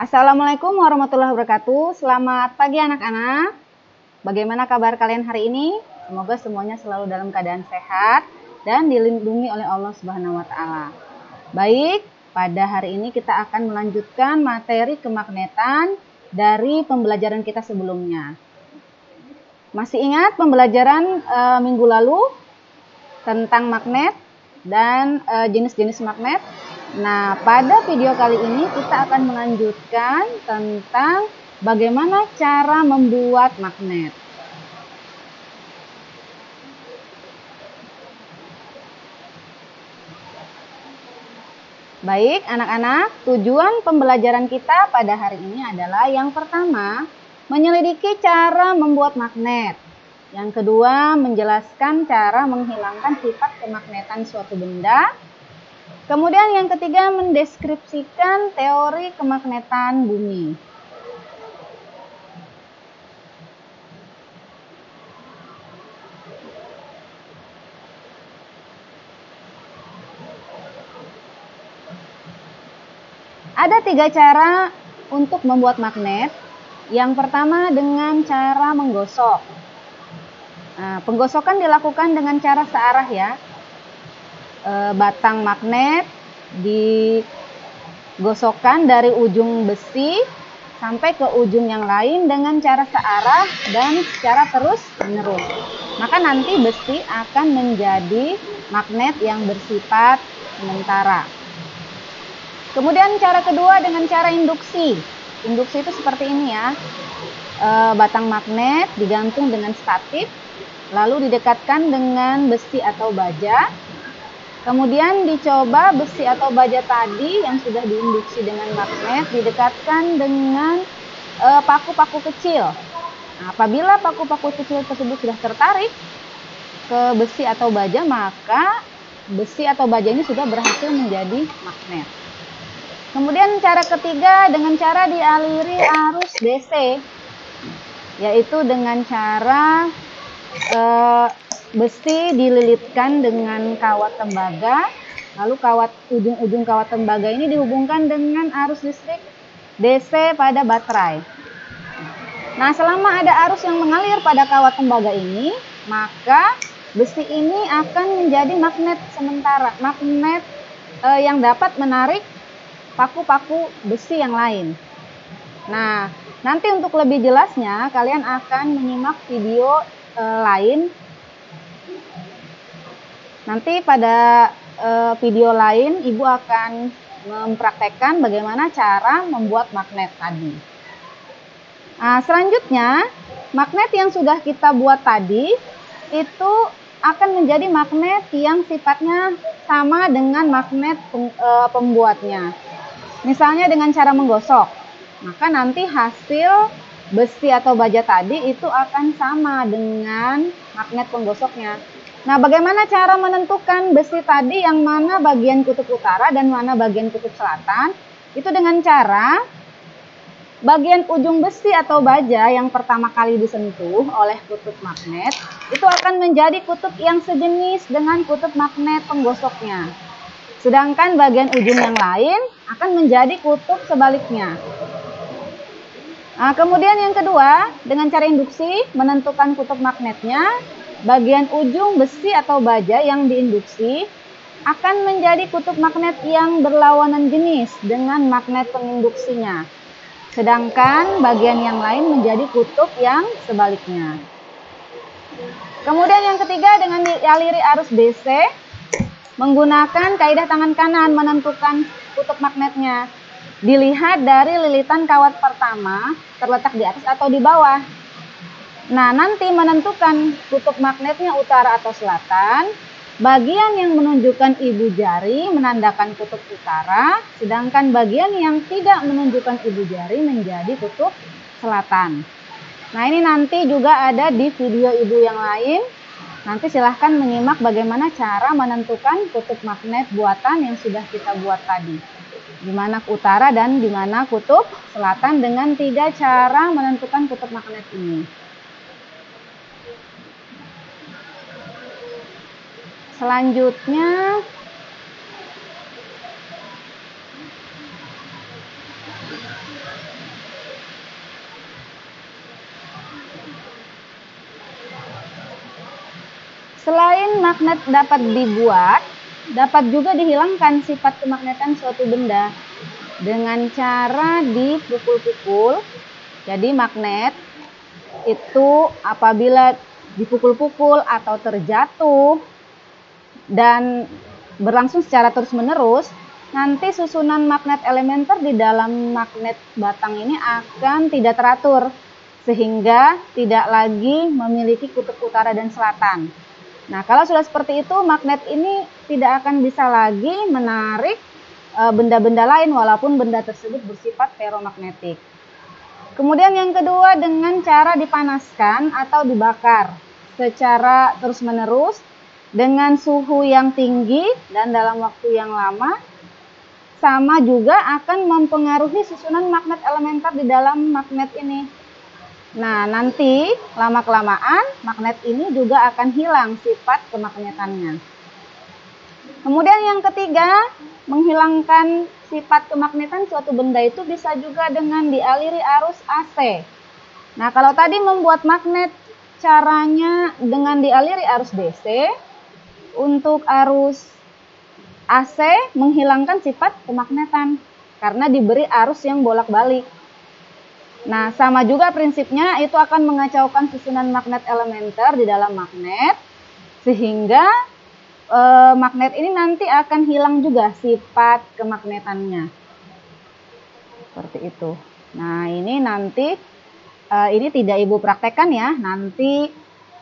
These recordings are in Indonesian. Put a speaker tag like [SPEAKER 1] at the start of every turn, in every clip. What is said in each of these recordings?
[SPEAKER 1] Assalamualaikum warahmatullahi wabarakatuh. Selamat pagi anak-anak. Bagaimana kabar kalian hari ini? Semoga semuanya selalu dalam keadaan sehat dan dilindungi oleh Allah Subhanahu wa taala. Baik, pada hari ini kita akan melanjutkan materi kemagnetan dari pembelajaran kita sebelumnya. Masih ingat pembelajaran minggu lalu tentang magnet dan jenis-jenis magnet? Nah, pada video kali ini kita akan melanjutkan tentang bagaimana cara membuat magnet. Baik, anak-anak, tujuan pembelajaran kita pada hari ini adalah yang pertama, menyelidiki cara membuat magnet. Yang kedua, menjelaskan cara menghilangkan sifat kemagnetan suatu benda. Kemudian yang ketiga, mendeskripsikan teori kemagnetan bumi. Ada 3 cara untuk membuat magnet. Yang pertama dengan cara menggosok. Nah, penggosokan dilakukan dengan cara searah ya. Batang magnet digosokkan dari ujung besi sampai ke ujung yang lain dengan cara searah dan secara terus menerus. Maka nanti besi akan menjadi magnet yang bersifat sementara. Kemudian cara kedua dengan cara induksi. Induksi itu seperti ini ya. Batang magnet digantung dengan statif, lalu didekatkan dengan besi atau baja. Kemudian dicoba besi atau baja tadi yang sudah diinduksi dengan magnet didekatkan dengan paku-paku kecil. Nah, apabila paku-paku kecil tersebut sudah tertarik ke besi atau baja, maka besi atau baja ini sudah berhasil menjadi magnet. Kemudian cara ketiga dengan cara dialiri arus DC, yaitu dengan cara besi dililitkan dengan kawat tembaga, lalu ujung-ujung kawat tembaga ini dihubungkan dengan arus listrik DC pada baterai. Nah, selama ada arus yang mengalir pada kawat tembaga ini, maka besi ini akan menjadi magnet sementara, magnet yang dapat menarik paku-paku besi yang lain. Nah, nanti untuk lebih jelasnya kalian akan menyimak video lain. Nanti pada video lain Ibu akan mempraktekkan bagaimana cara membuat magnet tadi. Nah, selanjutnya magnet yang sudah kita buat tadi itu akan menjadi magnet yang sifatnya sama dengan magnet pembuatnya. Misalnya dengan cara menggosok, maka nanti hasil besi atau baja tadi itu akan sama dengan magnet penggosoknya. Nah, bagaimana cara menentukan besi tadi yang mana bagian kutub utara dan mana bagian kutub selatan? Itu dengan cara bagian ujung besi atau baja yang pertama kali disentuh oleh kutub magnet itu akan menjadi kutub yang sejenis dengan kutub magnet penggosoknya. Sedangkan bagian ujung yang lain akan menjadi kutub sebaliknya. Nah, kemudian yang kedua, dengan cara induksi menentukan kutub magnetnya, bagian ujung besi atau baja yang diinduksi akan menjadi kutub magnet yang berlawanan jenis dengan magnet penginduksinya. Sedangkan bagian yang lain menjadi kutub yang sebaliknya. Kemudian yang ketiga dengan dialiri arus DC, menggunakan kaidah tangan kanan menentukan kutub magnetnya. Dilihat dari lilitan kawat pertama terletak di atas atau di bawah. Nah, nanti menentukan kutub magnetnya utara atau selatan. Bagian yang menunjukkan ibu jari menandakan kutub utara, sedangkan bagian yang tidak menunjukkan ibu jari menjadi kutub selatan. Nah, ini nanti juga ada di video ibu yang lain. Nanti silahkan menyimak bagaimana cara menentukan kutub magnet buatan yang sudah kita buat tadi. Di mana utara dan di mana kutub selatan dengan 3 cara menentukan kutub magnet ini. Selanjutnya Selain magnet dapat dibuat, dapat juga dihilangkan sifat kemagnetan suatu benda dengan cara dipukul-pukul. Jadi magnet itu apabila dipukul-pukul atau terjatuh dan berlangsung secara terus-menerus, nanti susunan magnet elementer di dalam magnet batang ini akan tidak teratur, sehingga tidak lagi memiliki kutub utara dan selatan. Nah, kalau sudah seperti itu, magnet ini tidak akan bisa lagi menarik benda-benda lain walaupun benda tersebut bersifat ferromagnetik. Kemudian yang kedua, dengan cara dipanaskan atau dibakar secara terus-menerus dengan suhu yang tinggi dan dalam waktu yang lama, sama juga akan mempengaruhi susunan magnet elementer di dalam magnet ini. Nah, nanti lama-kelamaan magnet ini juga akan hilang sifat kemagnetannya. Kemudian yang ketiga, menghilangkan sifat kemagnetan suatu benda itu bisa juga dengan dialiri arus AC. Nah, kalau tadi membuat magnet caranya dengan dialiri arus DC, untuk arus AC menghilangkan sifat kemagnetan karena diberi arus yang bolak-balik. Nah, sama juga prinsipnya, itu akan mengacaukan susunan magnet elementer di dalam magnet, sehingga magnet ini nanti akan hilang juga sifat kemagnetannya. Seperti itu. Nah, ini nanti, ini tidak Ibu praktekkan ya, nanti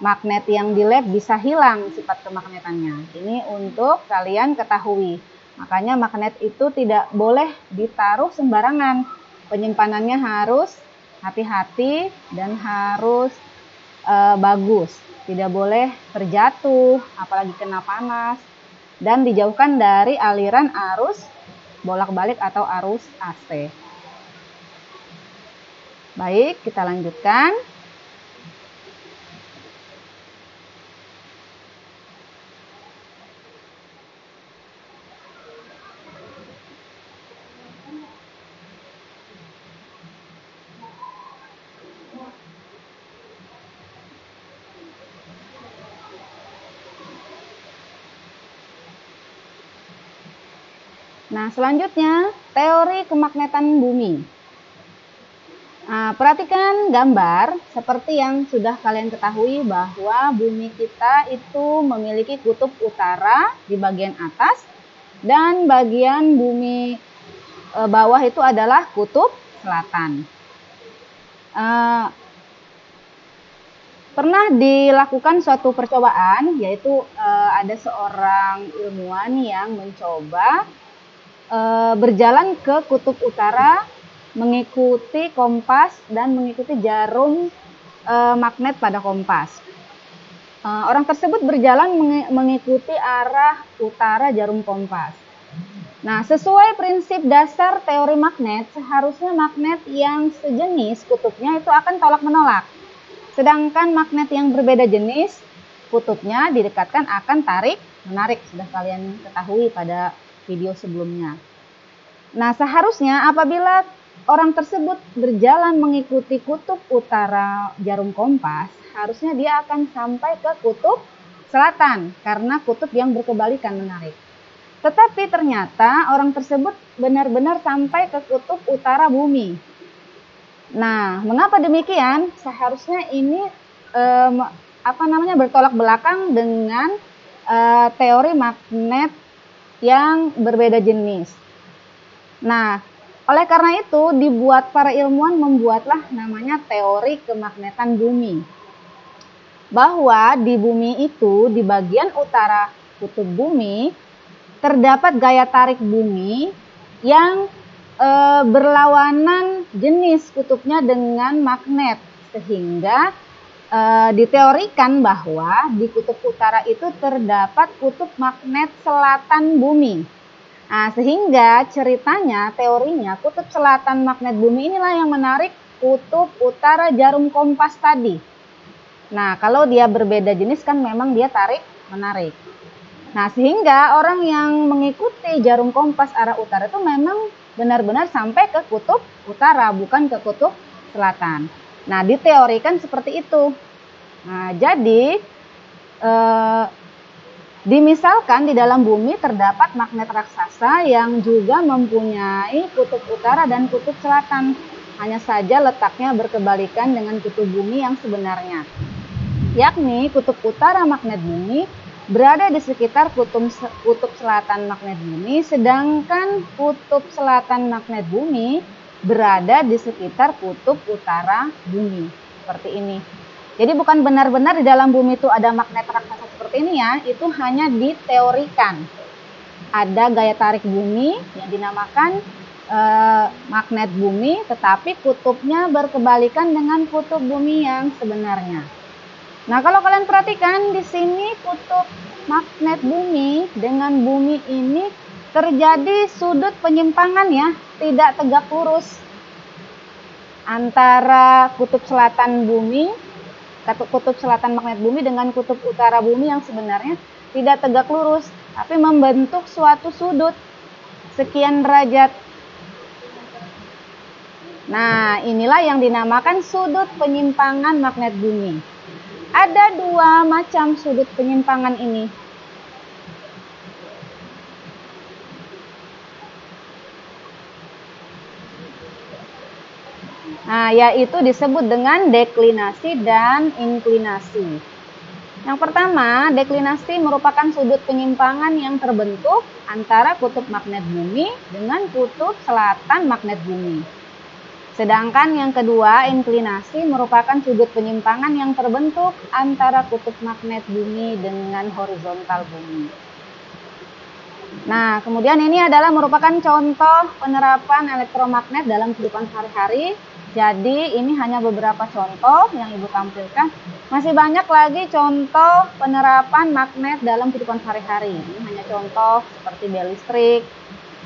[SPEAKER 1] magnet yang di lab bisa hilang sifat kemagnetannya. Ini untuk kalian ketahui. Makanya magnet itu tidak boleh ditaruh sembarangan. Penyimpanannya harus hati-hati dan harus bagus. Tidak boleh terjatuh, apalagi kena panas. Dan dijauhkan dari aliran arus bolak-balik atau arus AC. Baik, kita lanjutkan. Nah, selanjutnya teori kemagnetan bumi. Nah, perhatikan gambar seperti yang sudah kalian ketahui bahwa bumi kita itu memiliki kutub utara di bagian atas dan bagian bumi bawah itu adalah kutub selatan. Pernah dilakukan suatu percobaan, yaitu ada seorang ilmuwan yang mencoba berjalan ke kutub utara, mengikuti kompas dan mengikuti jarum magnet pada kompas. Orang tersebut berjalan mengikuti arah utara jarum kompas. Nah, sesuai prinsip dasar teori magnet, seharusnya magnet yang sejenis kutubnya itu akan tolak-menolak. Sedangkan magnet yang berbeda jenis, kutubnya didekatkan akan tarik-menarik. Sudah kalian ketahui pada video sebelumnya. Nah, seharusnya apabila orang tersebut berjalan mengikuti kutub utara jarum kompas, harusnya dia akan sampai ke kutub selatan karena kutub yang berkebalikan menarik. Tetapi ternyata orang tersebut benar-benar sampai ke kutub utara bumi. Nah, mengapa demikian? Seharusnya ini bertolak belakang dengan teori magnet yang berbeda jenis. Nah, oleh karena itu para ilmuwan membuatlah namanya teori kemagnetan bumi. Bahwa di bumi itu, di bagian utara kutub bumi, terdapat gaya tarik bumi yang berlawanan jenis kutubnya dengan magnet, sehingga diteorikan bahwa di kutub utara itu terdapat kutub magnet selatan bumi. Nah, sehingga ceritanya, teorinya, kutub selatan magnet bumi inilah yang menarik kutub utara jarum kompas tadi. Nah, kalau dia berbeda jenis kan memang dia tarik-menarik. Nah, sehingga orang yang mengikuti jarum kompas arah utara itu memang benar-benar sampai ke kutub utara, bukan ke kutub selatan. Nah, diteorikan seperti itu. Nah, jadi Dimisalkan di dalam bumi terdapat magnet raksasa yang juga mempunyai kutub utara dan kutub selatan. Hanya saja letaknya berkebalikan dengan kutub bumi yang sebenarnya. Yakni kutub utara magnet bumi berada di sekitar kutub selatan magnet bumi, sedangkan kutub selatan magnet bumi berada di sekitar kutub utara bumi. Seperti ini. Jadi bukan benar-benar di dalam bumi itu ada magnet raksasa seperti ini ya, itu hanya diteorikan. Ada gaya tarik bumi yang dinamakan magnet bumi, tetapi kutubnya berkebalikan dengan kutub bumi yang sebenarnya. Nah, kalau kalian perhatikan di sini kutub magnet bumi dengan bumi ini terjadi sudut penyimpangan ya, tidak tegak lurus antara kutub selatan bumi, kutub selatan magnet bumi dengan kutub utara bumi yang sebenarnya tidak tegak lurus, tapi membentuk suatu sudut sekian derajat. Nah, inilah yang dinamakan sudut penyimpangan magnet bumi. Ada dua macam sudut penyimpangan ini. Nah, yaitu disebut dengan deklinasi dan inklinasi. Yang pertama, deklinasi merupakan sudut penyimpangan yang terbentuk antara kutub magnet bumi dengan kutub selatan magnet bumi. Sedangkan yang kedua, inklinasi merupakan sudut penyimpangan yang terbentuk antara kutub magnet bumi dengan horizontal bumi. Nah, kemudian ini adalah merupakan contoh penerapan elektromagnet dalam kehidupan sehari-hari. Jadi ini hanya beberapa contoh yang Ibu tampilkan. Masih banyak lagi contoh penerapan magnet dalam kehidupan sehari-hari. Ini hanya contoh seperti bel listrik,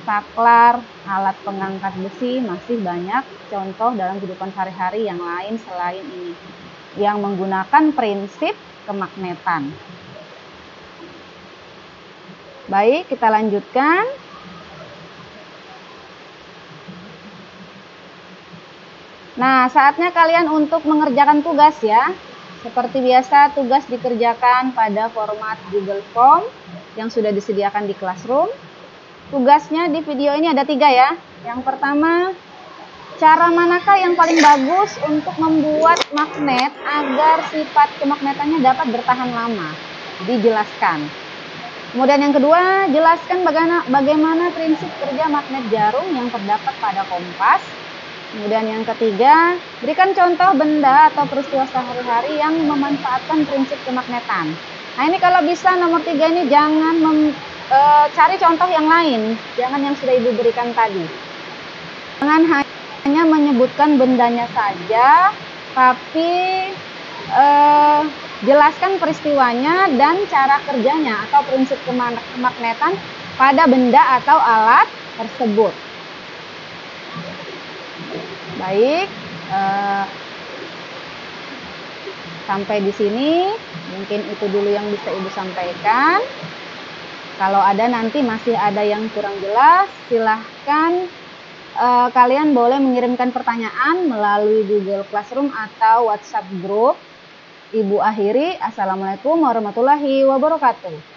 [SPEAKER 1] saklar, alat pengangkat besi. Masih banyak contoh dalam kehidupan sehari-hari yang lain selain ini, yang menggunakan prinsip kemagnetan. Baik, kita lanjutkan. Nah, saatnya kalian untuk mengerjakan tugas ya. Seperti biasa, tugas dikerjakan pada format Google Form yang sudah disediakan di Classroom. Tugasnya di video ini ada 3 ya. Yang pertama, cara manakah yang paling bagus untuk membuat magnet agar sifat kemagnetannya dapat bertahan lama? Dijelaskan. Kemudian yang kedua, jelaskan bagaimana prinsip kerja magnet jarum yang terdapat pada kompas. Kemudian yang ketiga, berikan contoh benda atau peristiwa sehari-hari yang memanfaatkan prinsip kemagnetan. Nah, ini kalau bisa nomor 3 ini jangan cari contoh yang lain, jangan yang sudah Ibu berikan tadi. Jangan hanya menyebutkan bendanya saja, tapi jelaskan peristiwanya dan cara kerjanya atau prinsip kemagnetan pada benda atau alat tersebut. Baik, sampai di sini mungkin itu dulu yang bisa Ibu sampaikan. Kalau ada nanti masih ada yang kurang jelas, silahkan kalian boleh mengirimkan pertanyaan melalui Google Classroom atau WhatsApp Group. Ibu akhiri, Assalamualaikum warahmatullahi wabarakatuh.